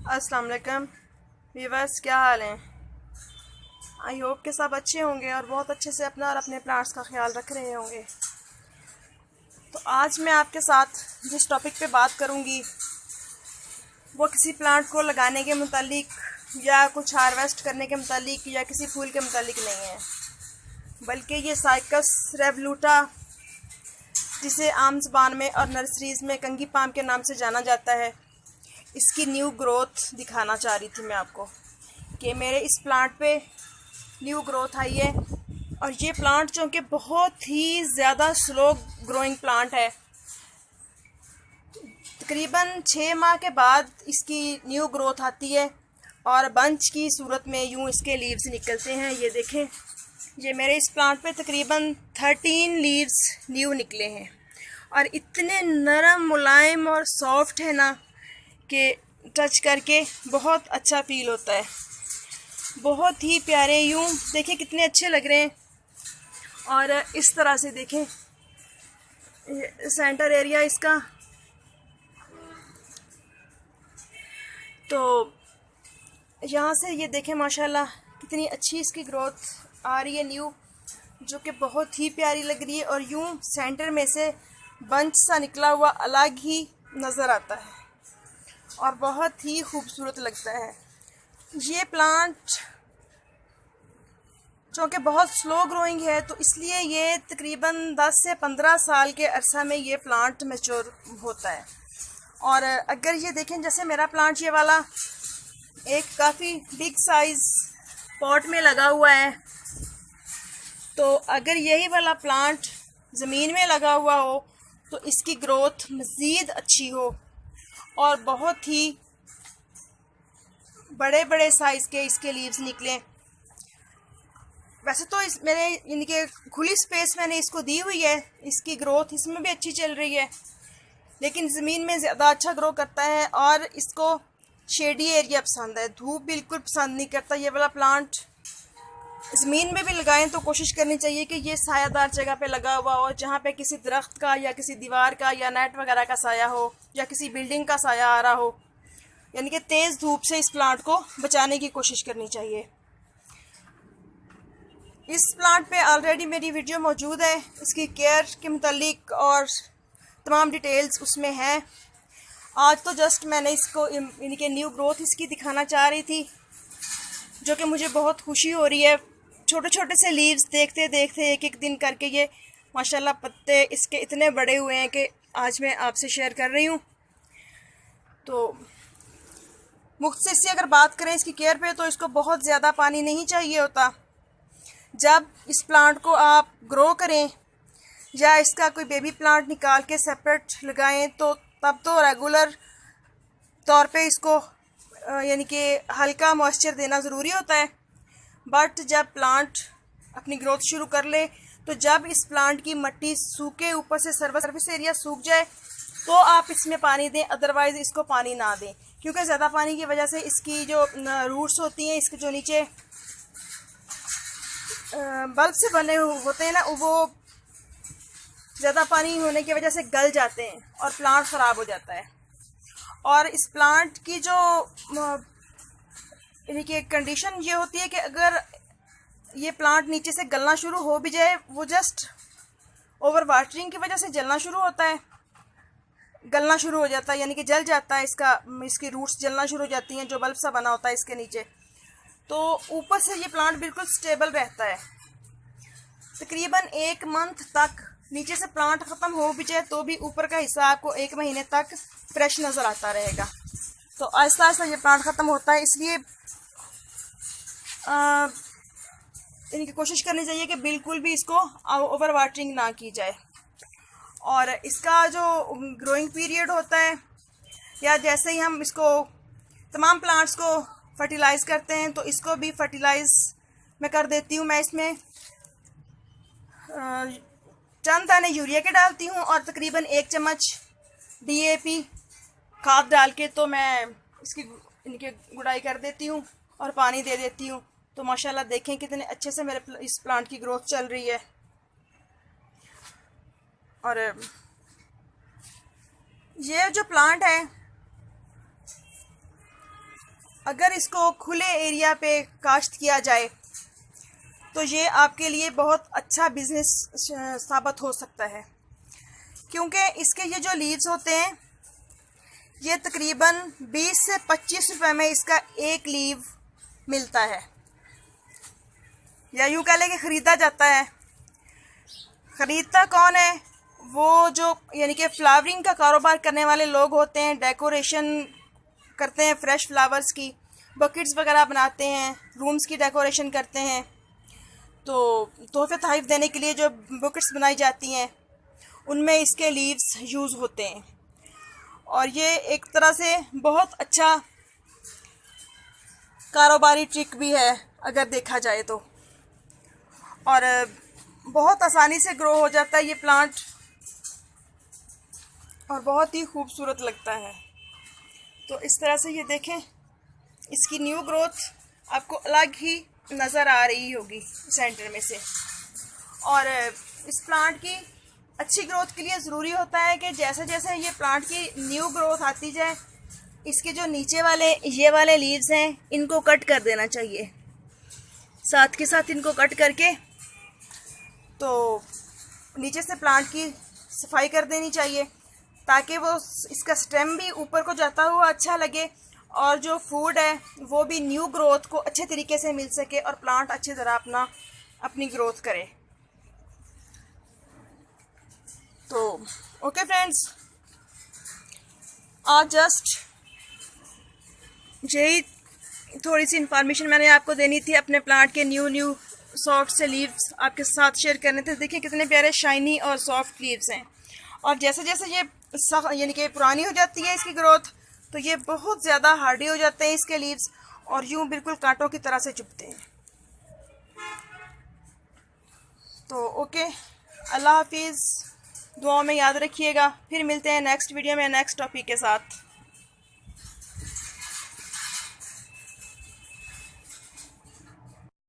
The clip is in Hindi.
अस्सलाम वालेकुम व्यूवर्स, क्या हाल है। आई होप के सब अच्छे होंगे और बहुत अच्छे से अपना और अपने प्लांट्स का ख्याल रख रहे होंगे। तो आज मैं आपके साथ जिस टॉपिक पे बात करूंगी वो किसी प्लांट को लगाने के मुतालिक या कुछ हार्वेस्ट करने के मुतालिक या किसी फूल के मुतालिक नहीं है, बल्कि ये साइकस रेवलूटा, जिसे आम ज़बान में और नर्सरीज़ में कंगी पाम के नाम से जाना जाता है, इसकी न्यू ग्रोथ दिखाना चाह रही थी मैं आपको कि मेरे इस प्लांट पे न्यू ग्रोथ आई है। और ये प्लांट जो कि बहुत ही ज़्यादा स्लो ग्रोइंग प्लांट है, तकरीबन 6 माह के बाद इसकी न्यू ग्रोथ आती है और बंच की सूरत में यूँ इसके लीव्स निकलते हैं। ये देखें, ये मेरे इस प्लांट पे तकरीबन 13 लीव्स न्यू निकले हैं और इतने नरम, मुलायम और सॉफ्ट है ना कि टच करके बहुत अच्छा फील होता है। बहुत ही प्यारे, यूँ देखें कितने अच्छे लग रहे हैं। और इस तरह से देखें सेंटर एरिया इसका, तो यहाँ से ये देखें माशाल्लाह कितनी अच्छी इसकी ग्रोथ आ रही है न्यू, जो कि बहुत ही प्यारी लग रही है। और यूँ सेंटर में से बंच सा निकला हुआ अलग ही नज़र आता है और बहुत ही खूबसूरत लगता है। ये प्लांट जो कि बहुत स्लो ग्रोइंग है, तो इसलिए ये तकरीबन 10 से 15 साल के अरसा में ये प्लांट मैच्योर होता है। और अगर ये देखें, जैसे मेरा प्लांट ये वाला एक काफ़ी बिग साइज़ पॉट में लगा हुआ है, तो अगर यही वाला प्लांट ज़मीन में लगा हुआ हो तो इसकी ग्रोथ मज़ीद अच्छी हो और बहुत ही बड़े बड़े साइज़ के इसके लीव्स निकलें। वैसे तो इस मेरे इनके खुली स्पेस मैंने इसको दी हुई है, इसकी ग्रोथ इसमें भी अच्छी चल रही है, लेकिन ज़मीन में ज़्यादा अच्छा ग्रो करता है। और इसको शेडी एरिया पसंद है, धूप बिल्कुल पसंद नहीं करता। ये वाला प्लांट ज़मीन में भी लगाएं तो कोशिश करनी चाहिए कि ये सायादार जगह पे लगा हुआ हो, जहाँ पे किसी दरख्त का या किसी दीवार का या नेट वगैरह का साया हो या किसी बिल्डिंग का साया आ रहा हो, यानी कि तेज़ धूप से इस प्लांट को बचाने की कोशिश करनी चाहिए। इस प्लांट पे ऑलरेडी मेरी वीडियो मौजूद है, इसकी केयर के मुतालिक और तमाम डिटेल्स उसमें हैं। आज तो जस्ट मैंने इसको इनके न्यू ग्रोथ इसकी दिखाना चाह रही थी, जो कि मुझे बहुत खुशी हो रही है। छोटे छोटे से लीव्स देखते देखते एक एक दिन करके ये माशाल्लाह पत्ते इसके इतने बड़े हुए हैं कि आज मैं आपसे शेयर कर रही हूँ। तो मुख्तसर से अगर बात करें इसकी केयर पे, तो इसको बहुत ज़्यादा पानी नहीं चाहिए होता। जब इस प्लांट को आप ग्रो करें या इसका कोई बेबी प्लांट निकाल के सेपरेट लगाएं, तो तब तो रेगुलर तौर पे इसको यानी कि हल्का मॉइस्चर देना ज़रूरी होता है। बट जब प्लांट अपनी ग्रोथ शुरू कर ले, तो जब इस प्लांट की मिट्टी सूखे, ऊपर से सर्विस एरिया सूख जाए, तो आप इसमें पानी दें, अदरवाइज़ इसको पानी ना दें, क्योंकि ज़्यादा पानी की वजह से इसकी जो रूट्स होती हैं, इसके जो नीचे बल्ब से बने होते हैं ना, वो ज़्यादा पानी होने की वजह से गल जाते हैं और प्लांट ख़राब हो जाता है। और इस प्लांट की जो यानी कि कंडीशन ये होती है कि अगर ये प्लांट नीचे से गलना शुरू हो भी जाए, वो जस्ट ओवर वाटरिंग की वजह से जलना शुरू होता है, गलना शुरू हो जाता है, यानी कि जल जाता है इसकी रूट्स जलना शुरू हो जाती हैं, जो बल्ब सा बना होता है इसके नीचे। तो ऊपर से ये प्लांट बिल्कुल स्टेबल रहता है। तकरीबन 1 मंथ तक नीचे से प्लांट ख़त्म हो भी जाए तो भी ऊपर का हिस्सा आपको 1 महीने तक फ्रेश नज़र आता रहेगा। तो आहिस्ता आहिस्ता ये प्लांट ख़त्म होता है, इसलिए इनकी कोशिश करनी चाहिए कि बिल्कुल भी इसको ओवर वाटरिंग ना की जाए। और इसका जो ग्रोइंग पीरियड होता है, या जैसे ही हम इसको तमाम प्लांट्स को फर्टिलाइज़ करते हैं, तो इसको भी फर्टिलाइज़ मैं कर देती हूँ। मैं इसमें चंद दाने यूरिया के डालती हूँ और तकरीबन 1 चम्मच DAP खाद डाल के तो मैं इनकी गुड़ाई कर देती हूँ और पानी दे देती हूँ। तो माशाल्लाह देखें कितने अच्छे से मेरे इस प्लांट की ग्रोथ चल रही है। और ये जो प्लांट है अगर इसको खुले एरिया पे काश्त किया जाए तो ये आपके लिए बहुत अच्छा बिजनेस साबित हो सकता है, क्योंकि इसके ये जो लीव्स होते हैं ये तकरीबन 20 से 25 रुपए में इसका एक लीव मिलता है, या यूँ कह लें कि ख़रीदा जाता है। ख़रीदता कौन है? वो जो यानी कि फ्लावरिंग का कारोबार करने वाले लोग होते हैं, डेकोरेशन करते हैं, फ्रेश फ्लावर्स की बकेट्स वगैरह बनाते हैं, रूम्स की डेकोरेशन करते हैं। तो तोहफे तहफ़ देने के लिए जो बकेट्स बनाई जाती हैं उनमें इसके लीव्स यूज़ होते हैं, और ये एक तरह से बहुत अच्छा कारोबारी ट्रिक भी है अगर देखा जाए तो, और बहुत आसानी से ग्रो हो जाता है ये प्लांट और बहुत ही खूबसूरत लगता है। तो इस तरह से ये देखें, इसकी न्यू ग्रोथ आपको अलग ही नज़र आ रही होगी सेंटर में से। और इस प्लांट की अच्छी ग्रोथ के लिए ज़रूरी होता है कि जैसे जैसे ये प्लांट की न्यू ग्रोथ आती जाए, इसके जो नीचे वाले ये वाले लीव्स हैं इनको कट कर देना चाहिए, साथ के साथ इनको कट करके तो नीचे से प्लांट की सफाई कर देनी चाहिए, ताकि वो इसका स्टेम भी ऊपर को जाता हुआ अच्छा लगे और जो फूड है वो भी न्यू ग्रोथ को अच्छे तरीके से मिल सके और प्लांट अच्छी तरह अपनी ग्रोथ करे। तो ओके फ्रेंड्स, आज जस्ट यही थोड़ी सी इंफॉर्मेशन मैंने आपको देनी थी, अपने प्लांट के न्यू सॉफ्ट से लीव्स आपके साथ शेयर करने थे। देखिए कितने प्यारे शाइनी और सॉफ्ट लीव्स हैं, और जैसे जैसे ये यानी कि पुरानी हो जाती है इसकी ग्रोथ, तो ये बहुत ज़्यादा हार्डी हो जाते हैं इसके लीव्स, और यूँ बिल्कुल कांटों की तरह से चुभते हैं। तो ओके, अल्लाह हाफिज़, दुआ में याद रखिएगा। फिर मिलते हैं नेक्स्ट वीडियो में नेक्स्ट टॉपिक के साथ।